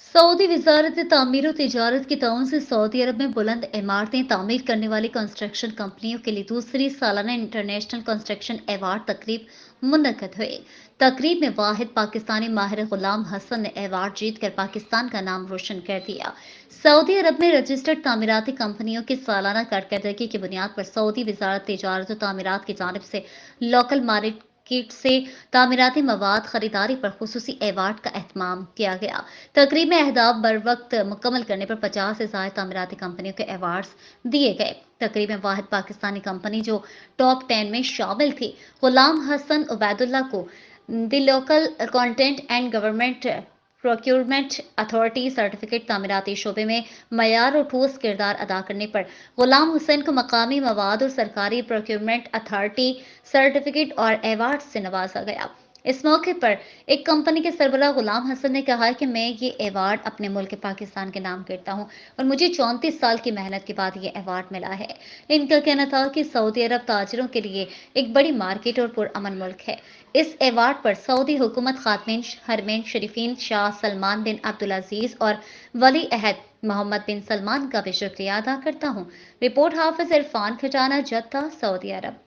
Saudi वज़ारत तामीर और तिजारत की ताउन से सऊदी अरब में बुलंद इमारतें तामीर करने वाली कंस्ट्रक्शन कंपनियों के लिए दूसरी सालाना इंटरनेशनल कंस्ट्रक्शन अवार्ड तकरीब मुनक़द हुई। तकरीब में वाहिद पाकिस्तानी माहिर गुलाम हसन ने अवार्ड जीत कर पाकिस्तान का नाम रोशन कर दिया। सऊदी अरब में रजिस्टर्ड तामीराती कंपनियों की सालाना कारकर्दगी की बुनियाद पर सऊदी वज़ारत तिजारत और तामीरात की जानिब से लोकल मार्केट से तामीराती मवाद खरीदारी पर खुसूसी अवार्ड का एहतमाम किया गया। तकरीब में अहदाफ बर वक्त मुकम्मल करने पर 50 से ज़ायद तामीराती कंपनियों के अवार्ड्स दिए गए। तकरीब में वाहिद पाकिस्तानी कंपनी जो टॉप 10 में शामिल थी, गुलाम हसन उबैदुल्ला को the local content and government procurement authority certificate तामीराती शोबे में मयार और ठोस किरदार अदा करने पर गुलाम हुसैन को मकामी मवाद और सरकारी प्रोक्योरमेंट अथॉरिटी सर्टिफिकेट और अवार्ड से नवाजा गया। इस मौके पर एक कंपनी के सरबराह गुलाम हसन ने कहा कि मैं ये अवार्ड अपने मुल्क पाकिस्तान के नाम करता हूँ और मुझे 34 साल की मेहनत के बाद ये अवार्ड मिला है। इनका कहना था कि सऊदी अरब ताजिरों के लिए एक बड़ी मार्केट और पुरअमन मुल्क है। इस अवार्ड पर सऊदी हुकूमत खातमीन हरमैन शरीफीन शाह सलमान बिन अब्दुल अजीज और वली अहद मोहम्मद बिन सलमान का भी शुक्रिया अदा करता हूँ। रिपोर्ट हाफिज इरफान खजाना, जद्दा, सऊदी अरब।